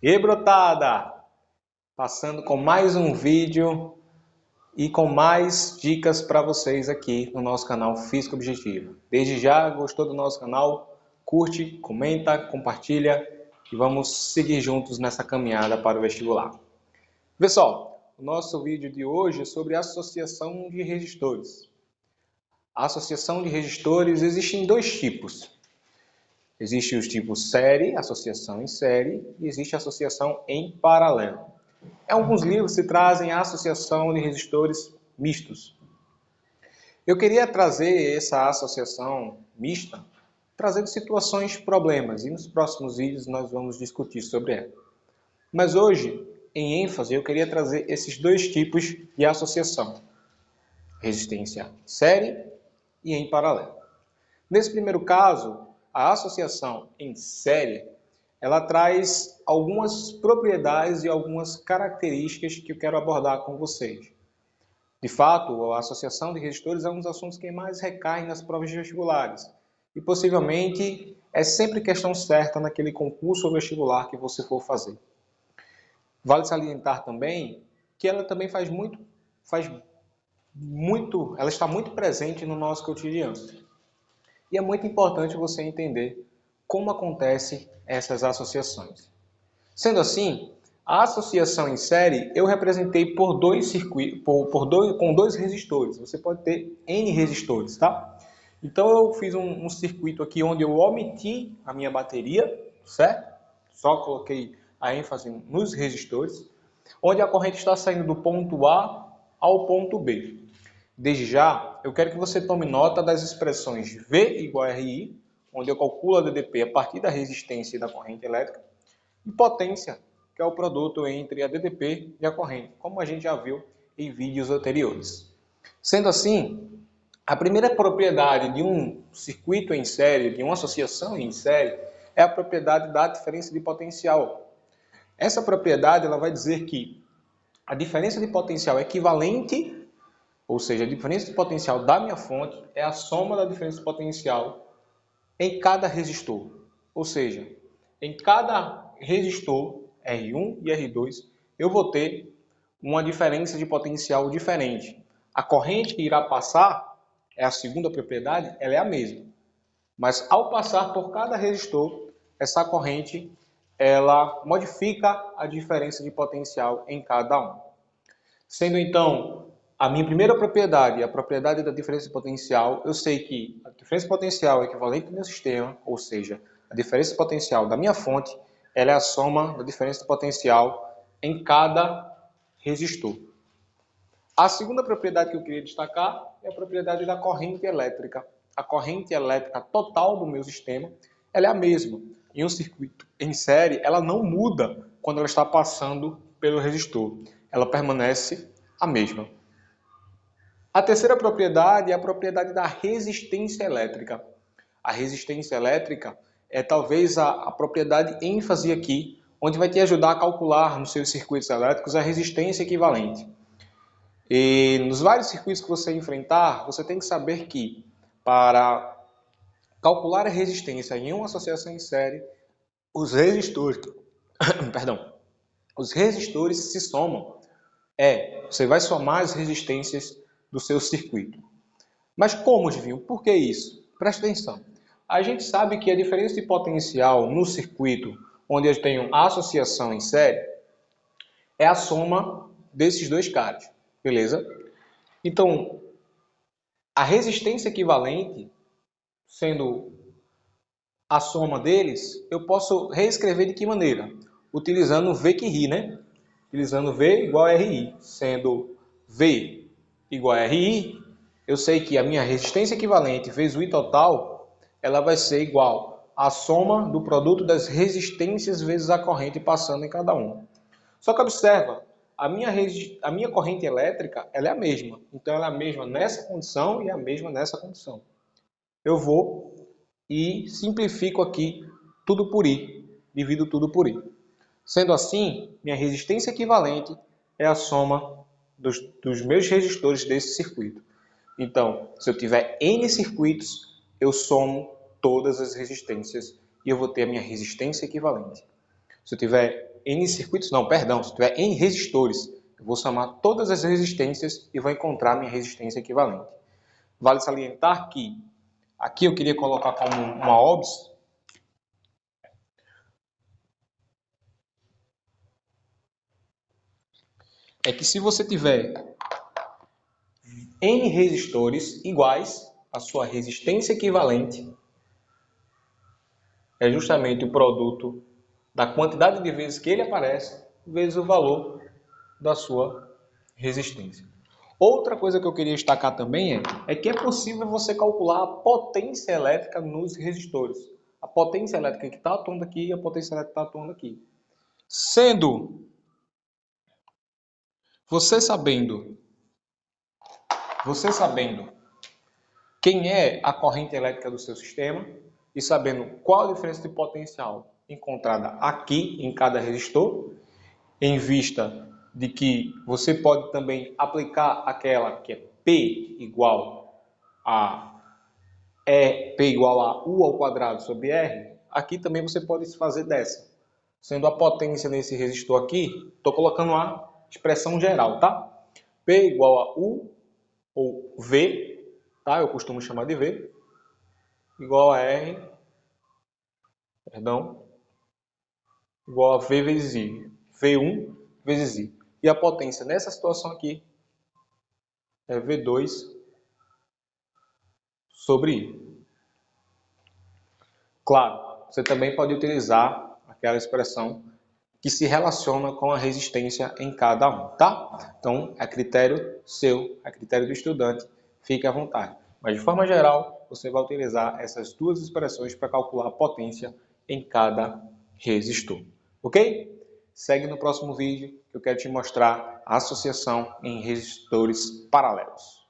E brotada! Passando com mais um vídeo e com mais dicas para vocês aqui no nosso canal Física Objetiva. Desde já, gostou do nosso canal? Curte, comenta, compartilha e vamos seguir juntos nessa caminhada para o vestibular. Pessoal, o nosso vídeo de hoje é sobre associação de resistores. A associação de resistores existem dois tipos. Existe o tipo série, associação em série, e existe a associação em paralelo. Em alguns livros se trazem a associação de resistores mistos. Eu queria trazer essa associação mista, trazendo situações, problemas, e nos próximos vídeos nós vamos discutir sobre ela. Mas hoje, em ênfase, eu queria trazer esses dois tipos de associação. Resistência série e em paralelo. Nesse primeiro caso, a associação em série, ela traz algumas propriedades e algumas características que eu quero abordar com vocês. De fato, a associação de resistores é um dos assuntos que mais recaem nas provas vestibulares. E possivelmente é sempre questão certa naquele concurso ou vestibular que você for fazer. Vale salientar também que ela também ela está muito presente no nosso cotidiano. E é muito importante você entender como acontecem essas associações. Sendo assim, a associação em série eu representei por dois circuitos, com dois resistores. Você pode ter N resistores, tá? Então eu fiz um circuito aqui onde eu omiti a minha bateria, certo? Só coloquei a ênfase nos resistores, onde a corrente está saindo do ponto A ao ponto B. Desde já, eu quero que você tome nota das expressões V igual a RI, onde eu calculo a DDP a partir da resistência e da corrente elétrica, e potência, que é o produto entre a DDP e a corrente, como a gente já viu em vídeos anteriores. Sendo assim, a primeira propriedade de um circuito em série, de uma associação em série, é a propriedade da diferença de potencial. Essa propriedade ela vai dizer que a diferença de potencial equivalente, ou seja, a diferença de potencial da minha fonte é a soma da diferença de potencial em cada resistor. Ou seja, em cada resistor, R1 e R2, eu vou ter uma diferença de potencial diferente. A corrente que irá passar, é a segunda propriedade, ela é a mesma. Mas ao passar por cada resistor, essa corrente ela modifica a diferença de potencial em cada um. Sendo então a minha primeira propriedade, a propriedade da diferença de potencial, eu sei que a diferença de potencial é equivalente ao meu sistema, ou seja, a diferença de potencial da minha fonte, ela é a soma da diferença de potencial em cada resistor. A segunda propriedade que eu queria destacar é a propriedade da corrente elétrica. A corrente elétrica total do meu sistema, ela é a mesma. Em um circuito em série, ela não muda quando ela está passando pelo resistor. Ela permanece a mesma. A terceira propriedade é a propriedade da resistência elétrica. A resistência elétrica é talvez a propriedade ênfase aqui, onde vai te ajudar a calcular nos seus circuitos elétricos a resistência equivalente. E nos vários circuitos que você enfrentar, você tem que saber que para calcular a resistência em uma associação em série, os resistores, os resistores se somam. Você vai somar as resistências do seu circuito. Mas como, Divinho? Por que isso? Presta atenção. A gente sabe que a diferença de potencial no circuito, onde eu tenho a associação em série, é a soma desses dois caras, beleza? Então, a resistência equivalente, sendo a soma deles, eu posso reescrever de que maneira? Utilizando V que ri, né? Utilizando V igual a RI, sendo V igual a RI, eu sei que a minha resistência equivalente vezes o I total, ela vai ser igual à soma do produto das resistências vezes a corrente passando em cada um. Só que observa, a minha corrente elétrica ela é a mesma. Então ela é a mesma nessa condição e a mesma nessa condição. Eu vou e simplifico aqui tudo por I, divido tudo por I. Sendo assim, minha resistência equivalente é a soma dos meus resistores desse circuito. Então, se eu tiver N circuitos, eu somo todas as resistências e eu vou ter a minha resistência equivalente. Se eu tiver N circuitos, não, perdão, se tiver N resistores, eu vou somar todas as resistências e vou encontrar minha resistência equivalente. Vale salientar que aqui eu queria colocar como uma OBS é que se você tiver N resistores iguais, a sua resistência equivalente é justamente o produto da quantidade de vezes que ele aparece vezes o valor da sua resistência. Outra coisa que eu queria destacar também é que é possível você calcular a potência elétrica nos resistores. A potência elétrica que está atuando aqui e a potência elétrica que está atuando aqui. Sendo você sabendo quem é a corrente elétrica do seu sistema e sabendo qual a diferença de potencial encontrada aqui em cada resistor, em vista de que você pode também aplicar aquela que é P igual a U ao quadrado sobre R, aqui também você pode se fazer dessa. Sendo a potência nesse resistor aqui, estou colocando a expressão geral, tá? P igual a U ou V, tá? Eu costumo chamar de V, igual a R, igual a V vezes I. V1 vezes I. E a potência nessa situação aqui é V2 sobre I. Claro, você também pode utilizar aquela expressão que se relaciona com a resistência em cada um, tá? Então, é critério seu, é critério do estudante, fique à vontade. Mas, de forma geral, você vai utilizar essas duas expressões para calcular a potência em cada resistor, ok? Segue no próximo vídeo que eu quero te mostrar a associação em resistores paralelos.